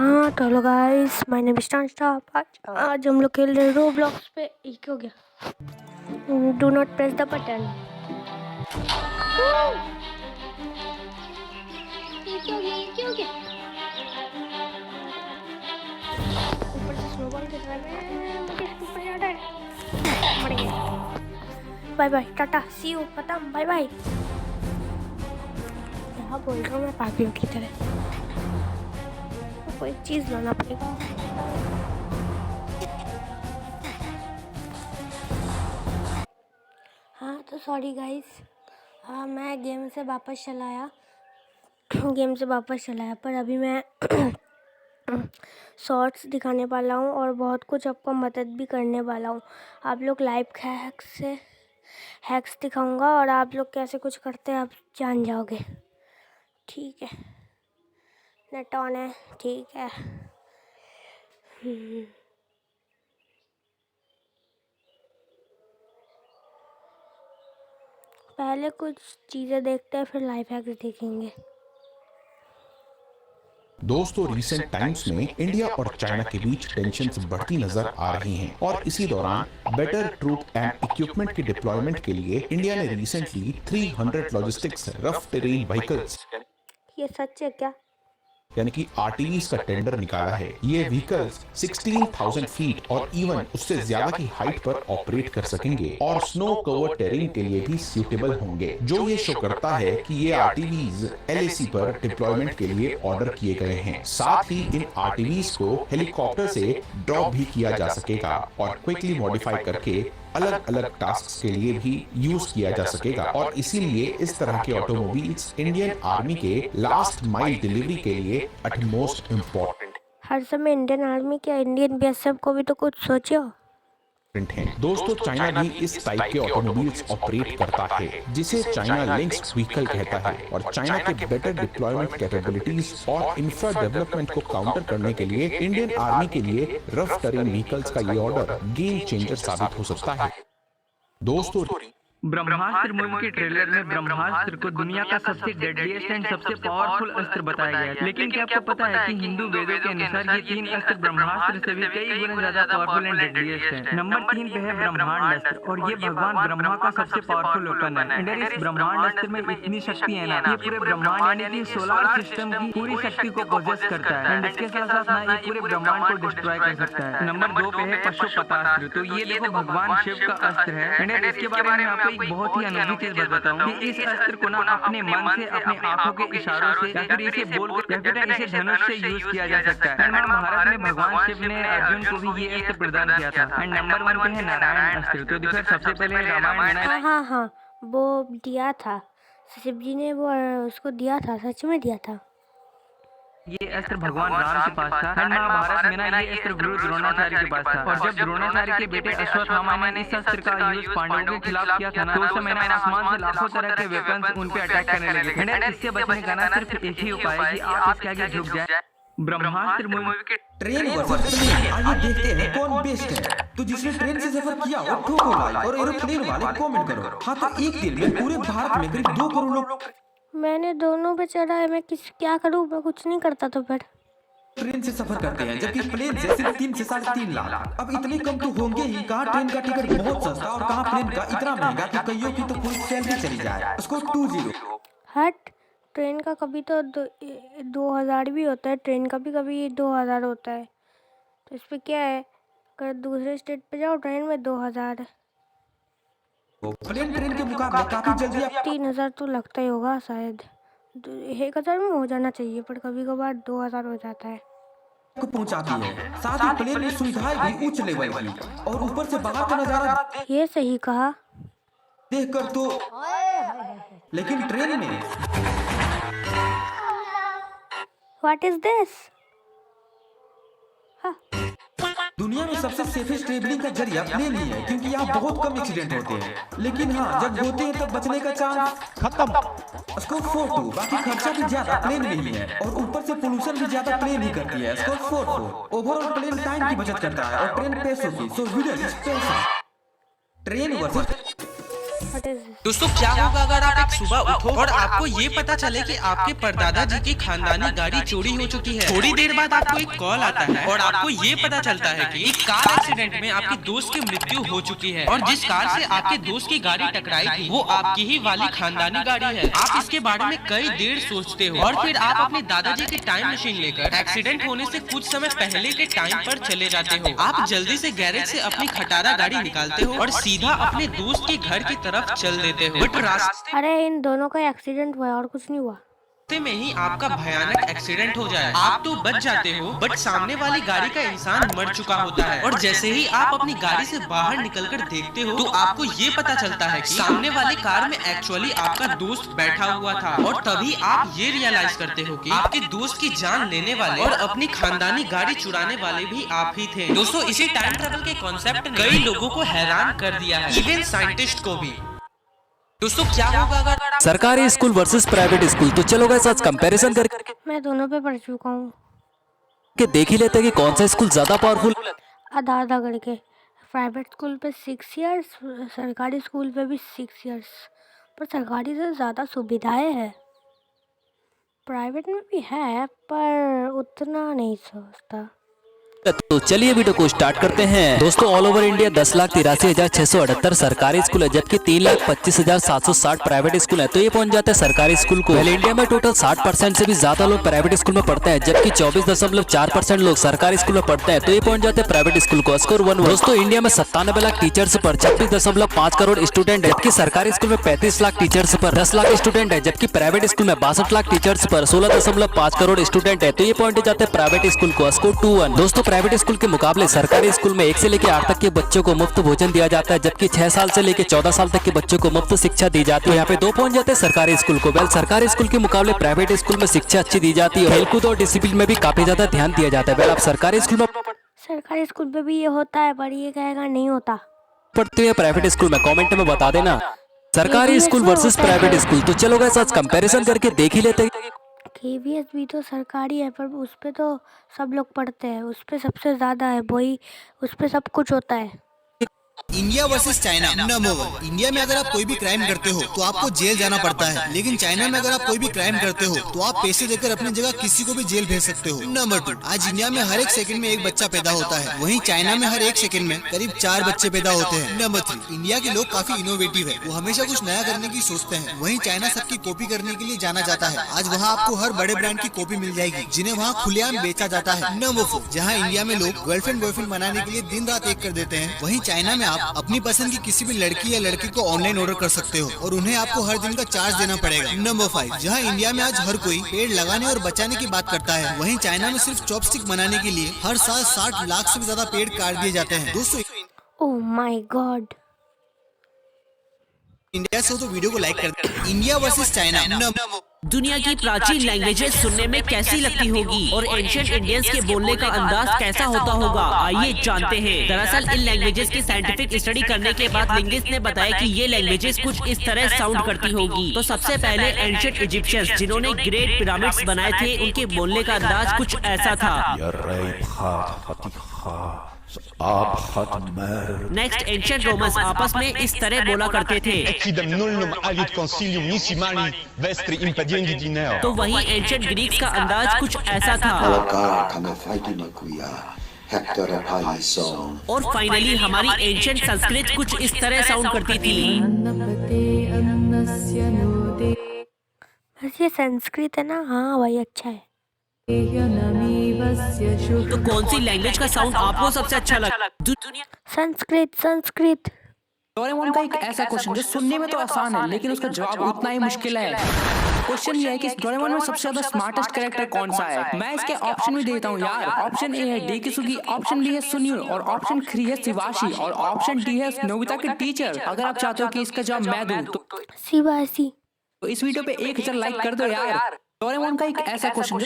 हाँ तो hello guys, my name is start. आज हम लोग खेल रहे हैं रोब्लॉक्स पे। ये क्या हो गया? Do not press the button. ये क्या हो गया? ये क्या हो गया? ऊपर से स्नोबॉल गिर रहा है, मुझे ऊपर जाना है। मर गया। Bye bye, ta-ta, see you, खत्म, बाय बाय। क्या बोल रहा हूँ मैं पागलों की तरह। कोई चीज़ लाना पड़ेगा। हाँ तो सॉरी गाइस, हाँ मैं गेम से वापस चला आया पर अभी मैं शॉर्ट्स दिखाने वाला हूँ और बहुत कुछ आपको मदद भी करने वाला हूँ। आप लोग लाइव हैक्स दिखाऊंगा और आप लोग कैसे कुछ करते हैं आप जान जाओगे। ठीक है, नेट ऑन है, ठीक है। पहले कुछ चीज़ें देखते हैं फिर लाइव हैक्स देखेंगे। दोस्तों रिसेंट टाइम्स में इंडिया और चाइना के बीच टेंशन्स बढ़ती नजर आ रही हैं और इसी दौरान बेटर ट्रूप एंड इक्विपमेंट के डिप्लॉयमेंट के लिए इंडिया ने recently 300 logistics rough terrain vehicles ये सच है क्या? यानी कि आरटीवीज का टेंडर निकाला है। ये व्हीकल्स 16,000 फीट और इवन उससे ज्यादा की हाइट पर ऑपरेट कर सकेंगे और स्नो कवर टेरेन के लिए भी सूटेबल होंगे, जो ये शो करता है कि ये आरटीवीज एलएसी पर डिप्लॉयमेंट के लिए ऑर्डर किए गए हैं। साथ ही इन आरटीवीज को हेलीकॉप्टर से ड्रॉप भी किया जा सकेगा और क्विकली मॉडिफाई करके अलग अलग टास्क के लिए भी यूज किया जा सकेगा और इसीलिए इस तरह के ऑटोमोबाइल्स इंडियन आर्मी के लास्ट माइल डिलीवरी के लिए अटमोस्ट इम्पोर्टेंट हर समय इंडियन आर्मी क्या इंडियन बीएसएफ को भी तो कुछ सोचो। है। दोस्तों चाइना भी इस टाइप के ऑटोमोबाइल्स ऑपरेट करता है जिसे चाइना लिंक्स व्हीकल कहता है और चाइना के बेटर डिप्लॉयमेंट कैपेबिलिटीज और इंफ्रा डेवलपमेंट को काउंटर करने के लिए इंडियन आर्मी के लिए रफ टेरेन व्हीकल्स का ये ऑर्डर गेम चेंजर साबित हो सकता है। दोस्तों ब्रह्मास्त्र मूवी के ट्रेलर में ब्रह्मास्त्र को दुनिया का सबसे डेडलीस्ट एंड सबसे पावरफुल अस्त्र बताया गया है। लेकिन क्या आपको पता है कि हिंदू वेदों के अनुसार ये तीन अस्त्र ब्रह्मास्त्र से भी कई गुना ज्यादा पावरफुल एंड डेडलीस्ट है। नंबर 3 पे है ब्रह्मांड अस्त्र और ये भगवान ब्रह्मा का सबसे पावरफुल वेपन है। इंडिया इस ब्रह्मांड अस्त्र में इतनी शक्ति है ना, ये पूरे ब्रह्मांड यानी कि सोलर सिस्टम की पूरी शक्ति को पोजेस करता है एंड इसके साथ साथ ना ये पूरे ब्रह्मांड को डिस्ट्रॉय कर सकता है। नंबर 2 पे है पशुपतास्त्र, तो ये देखो भगवान शिव का अस्त्र है एंड इसके बारे में आपको एक बहुत ही अनोखी चीज बताता हूँ कि इस अस्त्र को ना अपने मन से, अपने आंखों के इशारों से या फिर इसे बोल या फिर इसे धनुष से यूज किया जा सकता है। एंड महाभारत में भगवान शिव ने अर्जुन को भी ये अस्त्र प्रदान किया था। एंड नंबर 1 पे है नारायण अस्त्र, तो देखो सबसे पहले रामायण में हाँ वो दिया था, शिव जी ने वो उसको दिया था, सच में दिया था। ये अस्त्र भगवान राम के पास था एंड महाभारत में ना ये अस्त्र गुरु द्रोणाचार्य के पास था। और जब द्रोणाचार्य के बेटे अश्वत्थामा ने इस अस्त्र का यूज पांडवों के खिलाफ किया था ना, तो उस समय ना आसमान से लाखों तरह के वेपन्स उन पे अटैक करने लगे एंड इससे बचने का ना सिर्फ एक ही उपाय है कि आप इसके आगे झुक जाए। ब्रह्मास्त्र मूवी के ट्रेन वर्सेस प्लेन, आइए देखते हैं कौन बेस्ट है। तो जिसने ट्रेन से सफर किया हो ठोको लाइक और एरोप्लेन वाले कमेंट करो। हाँ तो एक दिन में पूरे भारत में करीब 2 करोड़ लोग मैंने दोनों पे चढ़ा है, मैं क्या करूँ, मैं कुछ नहीं करता तो फिर ट्रेन से सफर करते हैं, जबकि प्लेन से सिर्फ 3 से 3.5 लाख। अब इतने कम तो होंगे ही, कहाँ ट्रेन का टिकट बहुत सस्ता और कहाँ प्लेन का इतना महंगा कि कईयों की तो पूरी सैलरी चली जाए। उसको 20 हट। ट्रेन का कभी तो 2,000 भी होता है, ट्रेन का भी कभी 2,000 होता है, तो इस पे क्या है? अगर दूसरे स्टेट पे जाओ ट्रेन में 2,000 है, प्लेन ट्रेन के मुकाबले काफी जल्दी 3,000 तो लगता ही होगा शायद। 1,000 में हो जाना चाहिए पर कभी कभार 2,000 हो जाता है। आपको पहुंचाती है। साथ ही प्लेन में सुविधाएं भी उच्च लेवल की और ऊपर से बाहर का नजारा ये सही कहा। देखकर तो, लेकिन ट्रेन में व्हाट इज दिस? दुनिया में सबसे सेफेस्ट ट्रेवलिंग का जरिया प्लेन ही है, क्योंकि यहाँ बहुत कम एक्सीडेंट होते हैं। लेकिन हाँ, जब होते हैं तब बचने का चांस खत्म। स्कोर 4-2, बाकी खर्चा भी ज्यादा प्लेन में ही है और ऊपर से पोल्यूशन भी ज्यादा प्लेन ही करती है। स्कोर 4-4। ओवरऑल प्लेन टाइम की बचत करता है और ट्रेन पैसों की, सो विनर इज पैसा। Train versus what is this? दोस्तों क्या होगा अगर आप एक सुबह उठो और आपको ये पता चले कि आपके परदादा जी की खानदानी गाड़ी चोरी हो चुकी है। थोड़ी देर बाद आपको एक कॉल आता है और आपको ये पता चलता है कि एक कार एक्सीडेंट में आपके दोस्त की मृत्यु हो चुकी है और जिस कार से आपके दोस्त की गाड़ी टकराई थी वो आपकी ही वाली खानदानी गाड़ी है। आप इसके बारे में कई देर सोचते हो और फिर आप अपने दादाजी की टाइम मशीन लेकर एक्सीडेंट होने से कुछ समय पहले के टाइम पर चले जाते हो। आप जल्दी से गैरेज से अपनी खटारा गाड़ी निकालते हो और सीधा अपने दोस्त के घर की तरफ चल देते हो। बट रास्ते अरे इन दोनों का एक्सीडेंट हुआ है और कुछ नहीं हुआ। में ही आपका भयानक एक्सीडेंट हो जाए। आप तो बच जाते हो बट सामने वाली गाड़ी का इंसान मर चुका होता है और जैसे ही आप अपनी गाड़ी से बाहर निकलकर देखते हो तो आपको ये पता चलता है कि सामने वाली कार में एक्चुअली आपका दोस्त बैठा हुआ था और तभी आप ये रियलाइज करते हो कि आपके दोस्त की जान लेने वाले और अपनी खानदानी गाड़ी चुराने वाले भी आप ही थे। दोस्तों इसी टाइम ट्रेवल के कॉन्सेप्ट ने कई लोगों को हैरान कर दिया है, इवन साइंटिस्ट को भी। दोस्तों क्या होगा अगर सरकारी स्कूल वर्सेस प्राइवेट स्कूल, तो चलो गाइस आज कंपैरिजन करके मैं दोनों पे पढ़ चुका हूँ। देख ही लेते हैं कि कौन सा स्कूल ज्यादा पावरफुल। आधा आधा करके। प्राइवेट स्कूल पे 6 इयर्स, सरकारी स्कूल पे भी 6 इयर्स। पर सरकारी से ज़्यादा सुविधाएं हैं। प्राइवेट में भी है पर उतना नहीं सोचता। तो चलिए वीडियो को स्टार्ट करते हैं। दोस्तों ऑल ओवर इंडिया 10,83,678 सरकारी स्कूल है, जबकि 3,25,760 प्राइवेट स्कूल है। तो ये पहुंच जाते हैं सरकारी स्कूल को। पहले इंडिया में टोटल 60% से भी ज्यादा लोग प्राइवेट स्कूल में पढ़ते हैं, जबकि 24.4% लोग सरकारी स्कूल में पढ़ते हैं। तो ये पहुंच जाते हैं प्राइवेट स्कूल को। स्कोर 1। दोस्तों इंडिया में 97 लाख टीचर्स पर 26.5 करोड़ स्टूडेंट है, जबकि सरकारी स्कूल में 35 लाख टीचर्स पर 10 लाख स्टूडेंट है, जबकि प्राइवेट स्कूल में 62 लाख टीचर्स पर 16.5 करोड़ स्टूडेंट है। तो ये पॉइंट जाते हैं प्राइवेट स्कूल को। स्कोर 2-1। दोस्तों प्राइवेट स्कूल के मुकाबले सरकारी स्कूल में 1 से लेकर 8 तक के बच्चों को मुफ्त भोजन दिया जाता है, जबकि 6 साल से लेकर 14 साल तक के बच्चों को मुफ्त शिक्षा दी जाती है। यहाँ पे 2 पहुंच जाते हैं सरकारी स्कूल को। वेल सरकारी स्कूल के मुकाबले प्राइवेट स्कूल में शिक्षा अच्छी दी जाती है, खेलकूद और डिसिप्लिन में भी काफी ज्यादा ध्यान दिया जाता है। वेल आप सरकारी स्कूल में भी ये होता है पर ये कहेगा नहीं होता। पढ़ते हैं प्राइवेट स्कूल में, कमेंट में बता देना सरकारी स्कूल वर्सेस प्राइवेट स्कूल। तो चलो गाइस आज कंपैरिजन करके देख ही लेते हैं। केवीएस भी तो सरकारी है पर उस पे तो सब लोग पढ़ते हैं, उस पे सबसे ज़्यादा है, वही उस पे सब कुछ होता है। India versus China number 1। India में अगर आप कोई भी क्राइम करते हो तो आपको जेल जाना पड़ता है, लेकिन चाइना में अगर आप कोई भी क्राइम करते हो तो आप पैसे देकर अपनी जगह किसी को भी जेल भेज सकते हो। नंबर 2। आज इंडिया में हर एक सेकंड में एक बच्चा पैदा होता है, वहीं चाइना में हर एक सेकंड में करीब 4 बच्चे पैदा होते हैं। नंबर 3। इंडिया के लोग काफी इनोवेटिव है, वो हमेशा कुछ नया करने की सोचते हैं, वहीं चाइना सबकी कॉपी करने के लिए जाना जाता है। आज वहाँ आपको हर बड़े ब्रांड की कॉपी मिल जाएगी जिन्हें वहाँ खुलेआम बेचा जाता है। नंबर 4। जहाँ इंडिया में लोग गर्लफ्रेंड बॉयफ्रेंड बनाने के लिए दिन रात एक कर देते हैं, वहीं चाइना में आप अपनी पसंद की किसी भी लड़की या लड़के को ऑनलाइन ऑर्डर कर सकते हो और उन्हें आपको हर दिन का चार्ज देना पड़ेगा। नंबर 5। जहां इंडिया में आज हर कोई पेड़ लगाने और बचाने की बात करता है, वहीं चाइना में सिर्फ चॉपस्टिक बनाने के लिए हर साल 60 लाख से भी ज्यादा पेड़ काट दिए जाते हैं। दोस्तों ओह माय गॉड। इंडिया से हो तो वीडियो को लाइक कर दें। India versus China. दुनिया की प्राचीन लैंग्वेजेस सुनने में कैसी लगती होगी और एंशिएंट इंडियंस के बोलने का अंदाज कैसा होता होगा, आइए जानते हैं। दरअसल इन लैंग्वेजेस की साइंटिफिक स्टडी करने के बाद लिंग्विस्ट ने बताया कि ये लैंग्वेजेस कुछ इस तरह साउंड करती होगी। तो सबसे पहले एंशिएंट इजिप्शियंस जिन्होंने ग्रेट पिरामिड्स बनाए थे, उनके बोलने का अंदाज कुछ ऐसा था। नेक्स्ट एंशिएंट रोमन्स आपस में इस तरह बोला करते थे। तो वहीं एंशिएंट ग्रीक्स का अंदाज कुछ ऐसा था। और फाइनली हमारी एंशिएंट संस्कृत कुछ इस तरह साउंड करती थी। ये संस्कृत है ना? हाँ भाई अच्छा है। तो कौन सी लैंग्वेज का साउंड आपको सबसे अच्छा लगा? संस्कृत। डोरेमोन का एक ऐसा क्वेश्चन जो सुनने में तो आसान है लेकिन उसका जवाब उतना ही मुश्किल है। क्वेश्चन ये है कि डोरेमोन में सबसे ज्यादा स्मार्टेस्ट कैरेक्टर कौन सा है? मैं इसके ऑप्शन भी देता हूँ यार। ऑप्शन ए है डेकिसुगी, ऑप्शन बी है सुनियो और ऑप्शन 3 है शिवाशी और ऑप्शन डी है नोबिता के टीचर। अगर आप चाहते हो कि इसका जवाब मैं दूं तो शिवाशी। तो इस वीडियो पे 1000 लाइक कर दो यार। डोरेमोन का एक ऐसा क्वेश्चन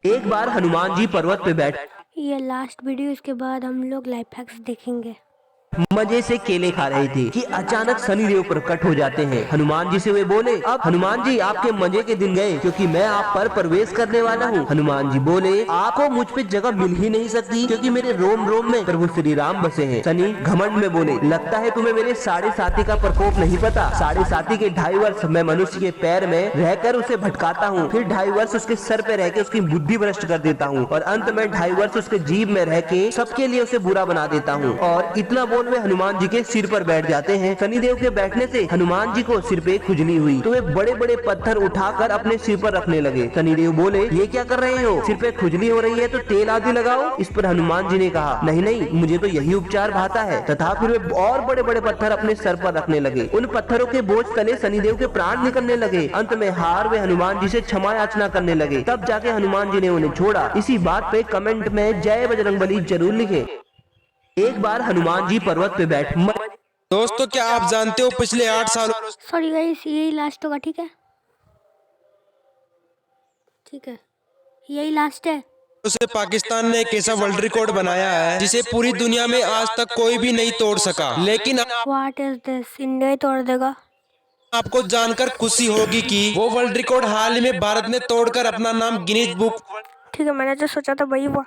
एक बार हनुमान जी पर्वत पे बैठ ये लास्ट वीडियो, इसके बाद हम लोग लाइफ हैक्स देखेंगे। मजे से केले खा रहे थे कि अचानक शनि देव प्रकट हो जाते हैं। हनुमान जी से वे बोले, अब हनुमान जी आपके मजे के दिन गए, क्योंकि मैं आप पर प्रवेश करने वाला हूँ। हनुमान जी बोले, आपको मुझ पे जगह मिल ही नहीं सकती, क्योंकि मेरे रोम रोम में प्रभु श्री राम बसे हैं। शनि घमंड में बोले, लगता है तुम्हें मेरे 7.5 का प्रकोप नहीं पता। 7.5 के 2.5 वर्ष मैं मनुष्य के पैर में रहकर उसे भटकाता हूँ, फिर 2.5 वर्ष उसके सर पे रह के उसकी बुद्धि भ्रष्ट कर देता हूँ, और अंत में 2.5 वर्ष उसके जीभ में रह के सबके लिए उसे बुरा बना देता हूँ। और इतना बोल वे हनुमान जी के सिर पर बैठ जाते हैं। शनिदेव के बैठने से हनुमान जी को सिर पे खुजली हुई, तो वे बड़े बड़े पत्थर उठाकर अपने सिर पर रखने लगे। शनिदेव बोले, ये क्या कर रहे हो? सिर पे खुजली हो रही है तो तेल आदि लगाओ। इस पर हनुमान जी ने कहा, नहीं नहीं, मुझे तो यही उपचार भाता है। तथा फिर वे और बड़े बड़े पत्थर अपने सर पर रखने लगे। उन पत्थरों के बोझ तले शनिदेव के प्राण निकलने लगे। अंत में हार वे हनुमान जी से क्षमा याचना करने लगे। तब जाके हनुमान जी ने उन्हें छोड़ा। इसी बात पे कमेंट में जय बजरंगबली जरूर लिखे। एक बार हनुमान जी पर्वत पे बैठ दोस्तों, क्या आप जानते हो पिछले 8 सालों सॉरी गाइस, यही लास्ट होगा, ठीक है? ठीक है, यही लास्ट है। से पाकिस्तान ने एक ऐसा वर्ल्ड रिकॉर्ड बनाया है जिसे पूरी दुनिया में आज तक कोई भी नहीं तोड़ सका। लेकिन व्हाट इज दिस? इंडिया ही तोड़ देगा। आपको जानकर खुशी होगी कि वो वर्ल्ड रिकॉर्ड हाल ही में भारत ने तोड़कर अपना नाम गिनीज बुक ठीक है, मैंने जो सोचा था वही हुआ।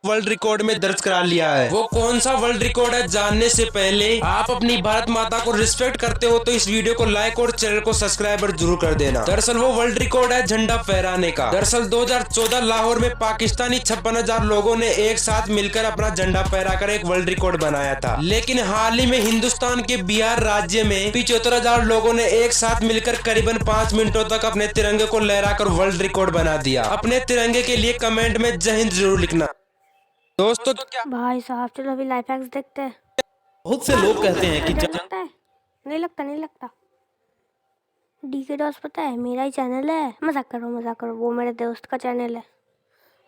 वर्ल्ड रिकॉर्ड में दर्ज करा लिया है। वो कौन सा वर्ल्ड रिकॉर्ड है, जानने से पहले आप अपनी भारत माता को रिस्पेक्ट करते हो तो इस वीडियो को लाइक और चैनल को सब्सक्राइब जरूर कर देना। दरअसल वो वर्ल्ड रिकॉर्ड है झंडा फहराने का। दरअसल 2014 लाहौर में पाकिस्तानी 56,000 लोगों ने एक साथ मिलकर अपना झंडा फहराकर एक वर्ल्ड रिकॉर्ड बनाया था। लेकिन हाल ही में हिंदुस्तान के बिहार राज्य में 75,000 लोगों ने एक साथ मिलकर करीबन 5 मिनटों तक अपने तिरंगे को लहराकर वर्ल्ड रिकॉर्ड बना दिया। अपने तिरंगे के लिए कमेंट में जय हिंद जरूर लिखना। दोस्तों, भाई साहब, चलो अभी लाइफ हैक्स देखते हैं। बहुत से लोग कहते हैं कि लगता है नहीं लगता डीके डॉस पता है मेरा ही चैनल है। मजाक करो, वो मेरे दोस्त का चैनल है,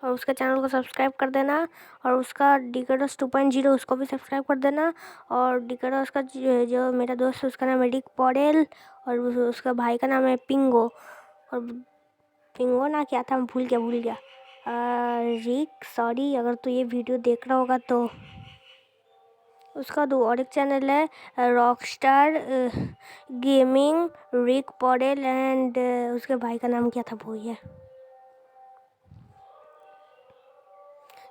और उसके चैनल को सब्सक्राइब कर देना। और उसका डीके डॉस 2.0 उसको भी सब्सक्राइब कर देना। और डीके डॉस का जो मेरा दोस्त है उसका नाम है रिक पॉडेल, और उसका भाई का नाम है पिंगो। और पिंगो ना क्या था, मैं भूल गया। रिक, सॉरी अगर तू ये वीडियो देख रहा होगा तो। उसका और एक चैनल है रॉकस्टार गेमिंग, रिक पॉडेल, एंड उसके भाई का नाम क्या था वो ही है।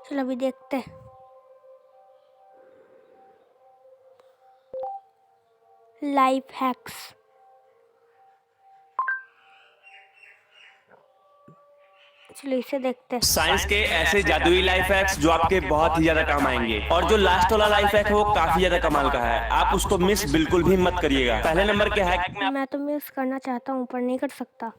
चलो अभी देखते हैं। Life hacks. चलो इसे देखते हैं। साइंस के ऐसे जादुई लाइफ हैक्स जो आपके बहुत ही ज्यादा काम आएंगे। और जो लास्ट वाला लाइफ हैक है वो काफी ज्यादा कमाल का है, आप उसको मिस बिल्कुल भी मत करिएगा। पहले नंबर के हैक मैं तो मिस करना चाहता हूँ पर नहीं कर सकता।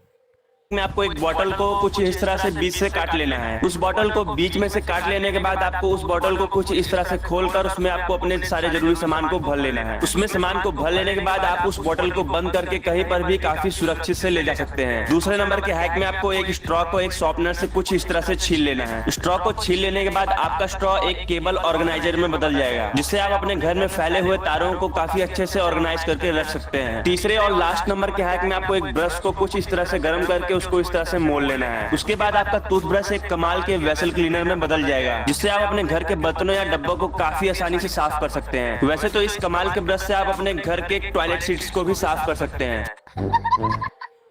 में आपको एक बोतल को कुछ इस तरह से बीच से काट लेना है। उस बोतल को बीच में से काट लेने के बाद आपको उस बोतल को कुछ इस तरह से खोलकर उसमें आपको अपने सारे जरूरी सामान को भर लेना है। उसमें सामान को भर लेने के बाद आप उस बोतल को बंद करके कहीं पर भी काफी सुरक्षित से ले जा सकते हैं। दूसरे नंबर के हैक में आपको एक स्ट्रॉ को एक शॉर्पनर से कुछ इस तरह से छील लेना है। स्ट्रॉ को छील लेने के बाद आपका स्ट्रॉ एक केबल ऑर्गेनाइजर में बदल जाएगा, जिससे आप अपने घर में फैले हुए तारों को काफी अच्छे से ऑर्गेनाइज करके रख सकते हैं। तीसरे और लास्ट नंबर के हैक में आपको एक ब्रश को कुछ इस तरह से गर्म करके उसको इस तरह से लेना है। उसके बाद आपका टूथब्रश एक कमाल के वेसल क्लीनर में बदल जाएगा, जिससे आप अपने घर के बर्तनों या डब्बों को काफी आसानी से साफ कर सकते हैं। वैसे तो इस कमाल के ब्रश से आप अपने घर के टॉयलेट सीट्स को भी साफ कर सकते हैं।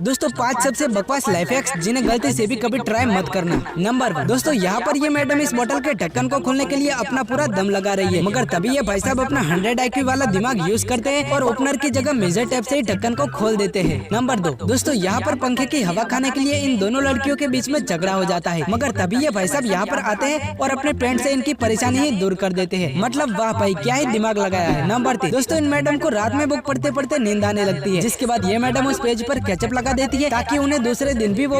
दोस्तों 5 सबसे बकवास लाइफ हैक्स जिन्हें गलती से भी कभी ट्राई मत करना। नंबर 1, दोस्तों यहाँ पर ये मैडम इस बोतल के ढक्कन को खोलने के लिए अपना पूरा दम लगा रही है, मगर तभी ये भाई साहब अपना 100 IQ वाला दिमाग यूज करते हैं और ओपनर की जगह मेजर टेप से ही ढक्कन को खोल देते हैं। नंबर 2, दोस्तों यहाँ पर पंखे की हवा खाने के लिए इन दोनों लड़कियों के बीच में झगड़ा हो जाता है, मगर तभी ये भाई साहब यहाँ पर आते हैं और अपने फ्रेंड से इनकी परेशानी ही दूर कर देते हैं। मतलब वाह भाई, क्या ही दिमाग लगाया है। नंबर 3, दोस्तों इन मैडम को रात में बुक पढ़ते पढ़ते नींद आने लगती है, जिसके बाद ये मैडम उस पेज पर केचप लगा देती है ताकि उन्हें दूसरे दिन भी वो